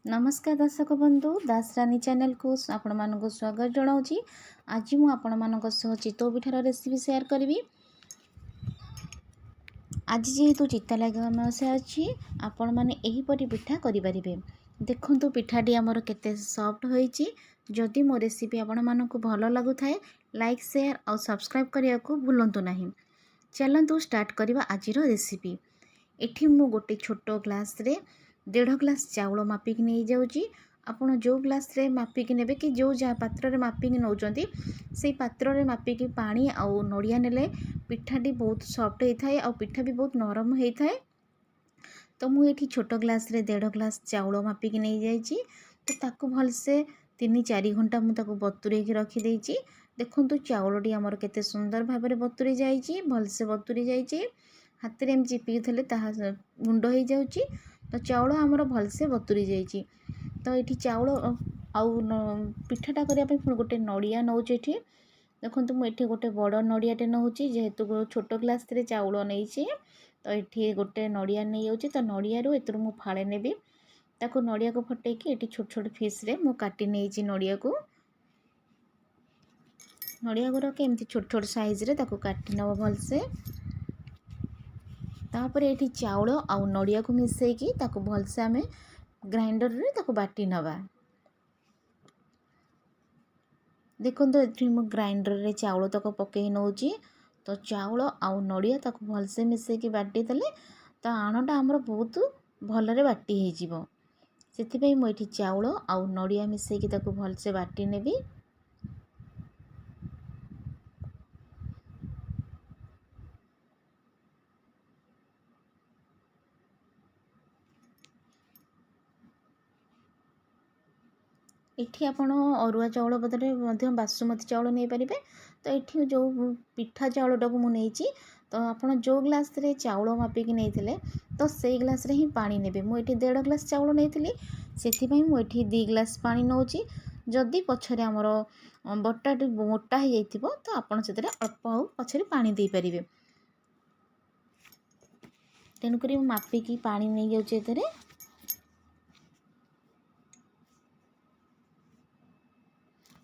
नमस्कार दर्शक बंधु दासरानी चैनल को आपण मानक स्वागत जनाऊँगी। आज मु आपण मानक सह चितौ पिठार रेसिपी शेयर करी। आज जेहेतु चित्ता लगा अमावस्या अच्छी आपण मैंने यहीपरि पिठा करें। देखु पिठाटी आमर केते सॉफ्ट होइछि। जदि मो रेसिपी आपण मानक भल लगु थाए लाइक शेयर और सब्सक्राइब करने को भूलु ना। चलतु स्टार्ट करवा आज रेसिपी। एठी मु गोटे छोट ग्लास रे 1.5 ग्लास चाउल मापिक नहीं जाऊँगी। आपण जो ग्लास रे मापिक नेबे कि जो जहाँ पात्र रे मापिक नौचंती से पात्र रे मापिक पानी आउ नड़िया नेले पिठाटी बहुत सॉफ्ट होता है और पिठा भी बहुत नरम होता है। तो मुझे छोट ग्लास रे 1.5 ग्लास चाउल मापिक नहीं जाइए। तो ताकू भलसे 3-4 घंटा मुझे बतुरे रखी देइछि। देखंतु चाउलटी आमर केते सुंदर भाव में बतुरी जाइए, भलसे बतुरी जाइए। हाथ में चिपिक थले ताहा गुंड हो जाउछि। तो चाउल आमर भलसे बतुरी जाइए। तो ये चाउल आउ पिठाटा करने गोटे नड़िया नौचे। देखो मुझे गोटे बड़ नड़ियाटे नौची जेहेतु छोट ग्लास रे चाउल नहीं। तो ये गोटे नड़िया नहीं जाऊँगी। तो नड़िया एतर मु फाड़े नेबी। ताको नड़िया को फटेकी ये छोट छोट पीस रे मु काटी नहीं नड़िया को। नड़िया गुड़ाक एमती छोट छोट साइज रे ताको काटी नब भलसे। तापर ये चाउल आउ नड़िया को मिसेकी ताको भलसे आमे ग्राइंडर रे ताको बाटी नवा। देखो ये मु ग्राइंडर रे चाउल तक पकई नौची। तो चाउल आउ नड़िया ताको भलसे मिसेकी बाटी देले तो आणटा आमर बहुत भलरे बाटी हो जिवो। सेथिपई मु एठी चाउल आउ नड़िया मिसेकी ताको भलसे बाटी नेबी। एठी आपण अरुआ चाउल बदले बासुमती चाउल नहीं पारे। तो ये जो पिठा चाउलटा को मुझे तो आपड़ जो ग्लास रे चाउल मापिक नहीं तो से ग्लास रे ही पानी नेबे। मुझे 1.5 ग्लास चाउल नहीं से मुझे 2 ग्लास पानी नौची। जदि पछरे आमर बटाटी मोटा हो जाइथिबो तो आपन से अल्प आउ पछरे पानी दे पारिबे। तेणुकरी मापिकी पानी नहीं जाउची एतरे।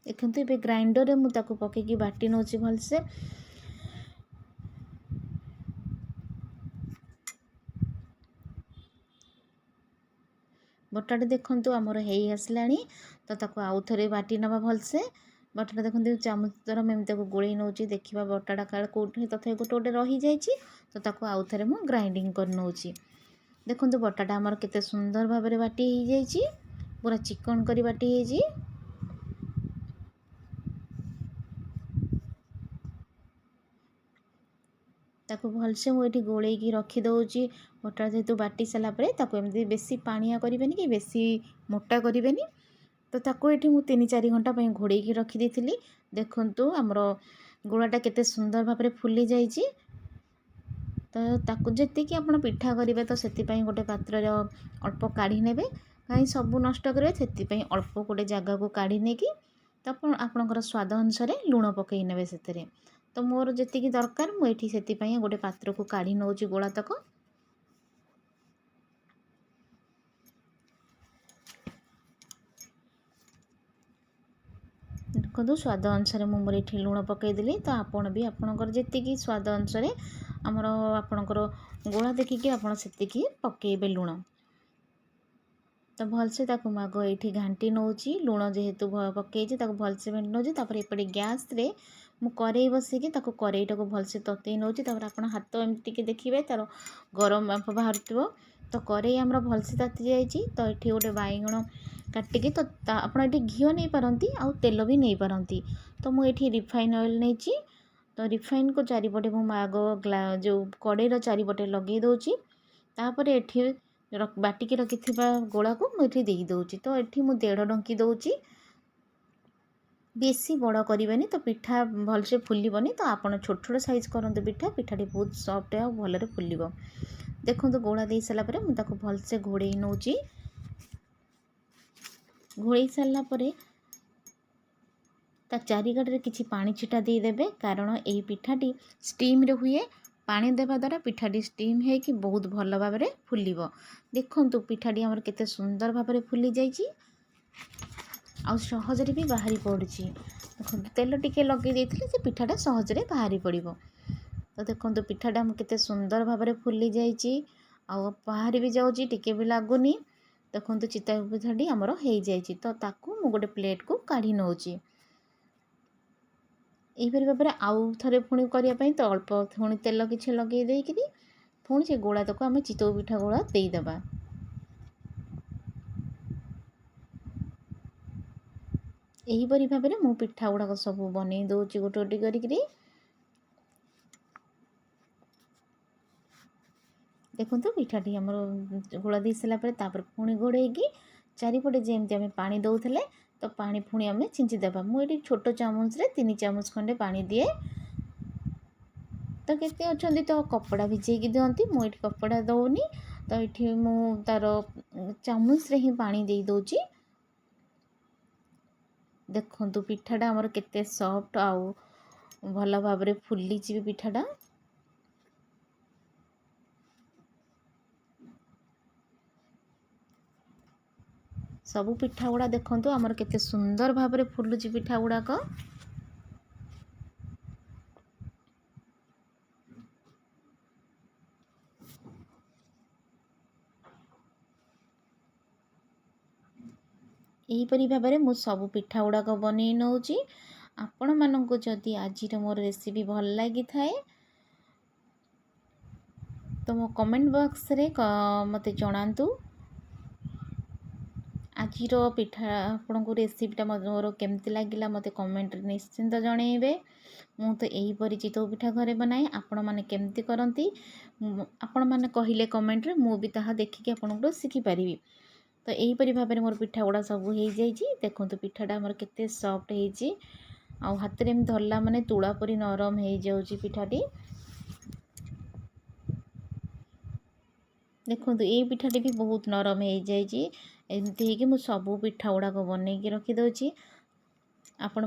देखते ये ग्राइंडर में मुझे पकईकी बाटी नौची भलसे। बटाटा देखंतु आमर हेई आसलानी। तो ताको आउ थरे बाटी नवा भलसे। बटाटा देखते चामच द्वारा एमती गोल नौची। देखा बटाटा काल कौटे तथा गोटे गोटे रही जाइए। तो ताको आउ थरे मु ग्राइंडिंग कर नौची। देखंतु बटाटा आमर केते सुंदर भाव में बाटी हो जाइए, पूरा चिकन करी बाटी हो। ताको भलसे मुझे गोलैकी रखीदे। बटा जेहेतु बाटी सारापर ताको एमती बेसी पानिया करें कि बेसी मोटा करें। तो ताको ये 3-4 घंटा घोड़े रखीदी। देखंतु आमर गोलाटा केते सुंदर भाव में फुली जाइए। तो ताको जी आप पिठा करेंगे तो से गोटे पात्र अल्प काढ़ी ने कहीं सब नष्ट करेंगे से अल्प गोटे जगह को काढ़ी नहीं कि तो आपणकर स्वाद अनुसार लुण पकई ने से। तो मोर जी दरकार मुझे से गोटे पात्र को काढ़ी नौची गोला तक। देखो स्वाद अनुसार मुझे लुण पकईदेली। तो आपड़ भी आपणकर जी स्वाद अनुसार आमर आपणकर गोला देखिकी आप पकईबे लुण। तो भलसे ताको आग ये घाटी नौची लुण जेहेतु पकई भलसे भेट नौची। तापर एपटे गैस रे मु करेई बसिकी करेईटा को भलसे ततई नौची। तापर आप हाथ एमती देखिए तार गरम बांफ बाहर। तो करेई आमर भलसे ताती जाइए। तो ये गोटे बैगण काटिकी तो आप घीओ नहीं पारती आउ तेल भी नहीं पारती। तो मुझे रिफाइन ऑयल नहीं। तो रिफाइन को चारिपटे मु आग जो कड़ईर चारिपटे लगे दूची। तापर ये बाटिकी रखि गोला को मुझे दे दूची। तो ये मु 1.5 डंकी दूची। बेसी बड़ करें तो पिठा भलसे फुलबनी। तो आप छोट छोट साइज करते पिठाटी बहुत सॉफ्ट है भलरे फुल। देखो तो गोला दे सारापर मुझे भलसे घोड़े नौची। घोड़े सारापर ता चारिकड़े किसी पानी छिटा देदेवे कारण यही पिठाटी स्टीम रे हुए पानी देवा द्वारा पिठाटी स्टीम होगी बहुत भल भाव में फुलिब। देखंतु पिठाटी आमर केते सुंदर भाव में फुली जाइए आ सहजरे भी बाहरी पड़ुछि। देखो तेल टिके लगे देथिले से पिठाटा सहजरे बाहरी पड़िबो। तो देखो पिठाटा हम केते सुंदर भाव में फुली जाइए आ बाहरी भी जाउछि टिके भी लागुनी। देखो चितई पिठाटी आमर हो जाइए। तो ताकू मु गोटे प्लेट को काढ़ी नौछि। यहीपरि भाव में आउ थे पुणी करने तो अल्प पुणी तेल किसी लगे देकरी पुणी से गोला तक आम चितौ पिठा गोला देदेबा। यहीपरि भाव में मु पिठा गुड़ाक सब बन दूसरी गोटे गोटे करी। देखो पिठाटी आमर गोला दे सारापर पुणी घोड़ेगी चारिपटे जमी आम पानी दौले तो पानी पुणी आम छिंचीदेवा। मुझे छोट चामच 3 चामच खंडे पानी दिए। तो केते अच्छा तो कपड़ा भिजेकी दिखती मुझे कपड़ा दौनी। तो ये मु तार चामच रे ही पानी दे दूची। देखंतु पिठाटा आमर केते सॉफ्ट आउ भल भाव में फुली भी पिठाटा। सबू पिठा गुड़ा देखंतु आमर केते सुंदर भाव में फुलुची पिठा गुड़ाक। यहीपरि भाव में मुझ सब पिठा गुड़ाक बन नौची। आपण मानक जदि आज मोर रेसिपी भल लगी थाए तो मो कमेंट बॉक्स रे मते जणांतु। आज पिठा आपण को रेसिपीटा मोर केमती लगिला मते कमेंट निश्चिंत जनइबे। मु तो यहीपरि चितौ पिठा घरे बनाए आपण माने केमती करंती आपण माने कहिले कमेंट रे मु भी ताहा देखिके आपनको शिखि परिबी। तो यहीपरि भाव में मोर पिठा गुड़ा सब हो जाइए। देखो पिठाटा आमर केते सॉफ्ट होइछि आ हाथ रे धरला माने तुला परी नरम हो जाउछि पिठाटी। देखो ये पिठाटी भी बहुत नरम हो जाइए। एमती है कि मु सब पिठा गुड़ाक बनैकी रखी दउछि। आपण